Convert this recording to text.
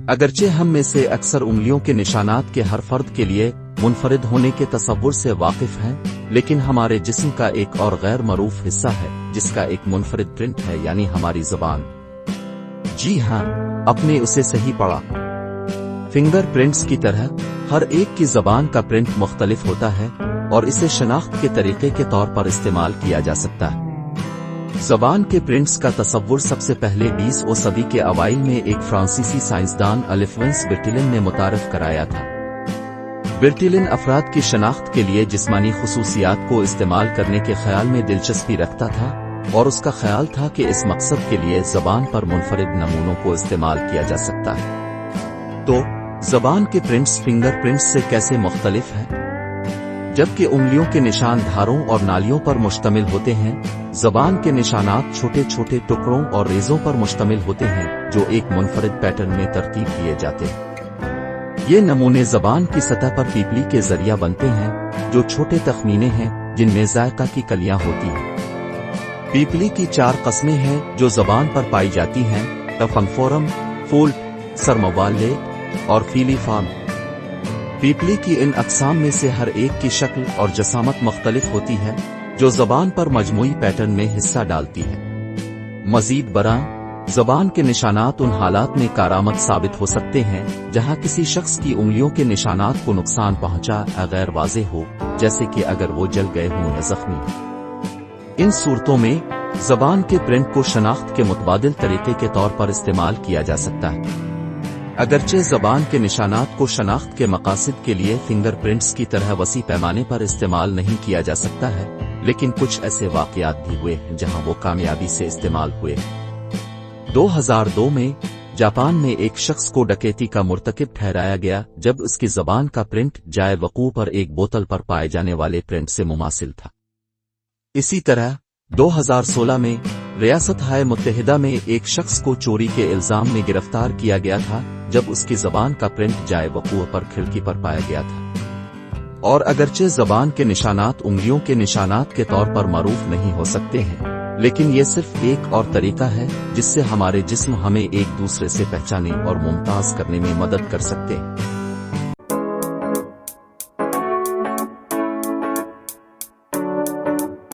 اگرچہ ہم میں سے اکثر انگلیوں کے نشانات کے ہر فرد کے لیے منفرد ہونے کے تصور سے واقف ہیں، لیکن ہمارے جسم کا ایک اور غیر معروف حصہ ہے جس کا ایک منفرد پرنٹ ہے، یعنی ہماری زبان۔ جی ہاں، آپ نے اسے صحیح پڑھا۔ فنگر پرنٹس کی طرح ہر ایک کی زبان کا پرنٹ مختلف ہوتا ہے اور اسے شناخت کے طریقے کے طور پر استعمال کیا جا سکتا ہے۔ زبان کے پرنٹس کا تصور سب سے پہلے 20ویں صدی کے اوائل میں ایک فرانسیسی سائنسدان الفونس برٹیلن نے متعارف کرایا تھا۔ برٹیلن افراد کی شناخت کے لیے جسمانی خصوصیات کو استعمال کرنے کے خیال میں دلچسپی رکھتا تھا، اور اس کا خیال تھا کہ اس مقصد کے لیے زبان پر منفرد نمونوں کو استعمال کیا جا سکتا ہے۔ تو زبان کے پرنٹس فنگر پرنٹس سے کیسے مختلف ہیں؟ جبکہ انگلیوں کے نشان دھاروں اور نالیوں پر مشتمل ہوتے ہیں، زبان کے نشانات چھوٹے چھوٹے ٹکڑوں اور ریزوں پر مشتمل ہوتے ہیں جو ایک منفرد پیٹرن میں ترتیب دیے جاتے ہیں۔ یہ نمونے زبان کی سطح پر پیپلی کے ذریعہ بنتے ہیں، جو چھوٹے تخمینے ہیں جن میں ذائقہ کی کلیاں ہوتی ہیں۔ پیپلی کی 4 قسمیں ہیں جو زبان پر پائی جاتی ہیں: فنگفورم، فولٹ، سرموالے اور فیلی فارم۔ پیپلی کی ان اقسام میں سے ہر ایک کی شکل اور جسامت مختلف ہوتی ہے، جو زبان پر مجموعی پیٹرن میں حصہ ڈالتی ہے۔ مزید برآں، زبان کے نشانات ان حالات میں کارآمد ثابت ہو سکتے ہیں جہاں کسی شخص کی انگلیوں کے نشانات کو نقصان پہنچا غیر واضح ہو، جیسے کہ اگر وہ جل گئے ہوں یا زخمی ہوں۔ ان صورتوں میں زبان کے پرنٹ کو شناخت کے متبادل طریقے کے طور پر استعمال کیا جا سکتا ہے۔ اگرچہ زبان کے نشانات کو شناخت کے مقاصد کے لیے فنگر پرنٹس کی طرح وسیع پیمانے پر استعمال نہیں کیا جا سکتا ہے، لیکن کچھ ایسے واقعات بھی ہوئے ہیں جہاں وہ کامیابی سے استعمال ہوئے۔ 2002 میں جاپان میں ایک شخص کو ڈکیتی کا مرتکب ٹھہرایا گیا جب اس کی زبان کا پرنٹ جائے وقوع پر ایک بوتل پر پائے جانے والے پرنٹ سے مماثل تھا۔ اسی طرح 2016 میں ریاست ہائے متحدہ میں ایک شخص کو چوری کے الزام میں گرفتار کیا گیا تھا جب اس کی زبان کا پرنٹ جائے وقوع پر کھڑکی پر پایا گیا تھا۔ اور اگرچہ زبان کے نشانات انگلیوں کے نشانات کے طور پر معروف نہیں ہو سکتے ہیں، لیکن یہ صرف ایک اور طریقہ ہے جس سے ہمارے جسم ہمیں ایک دوسرے سے پہچانے اور ممتاز کرنے میں مدد کر سکتے ہیں۔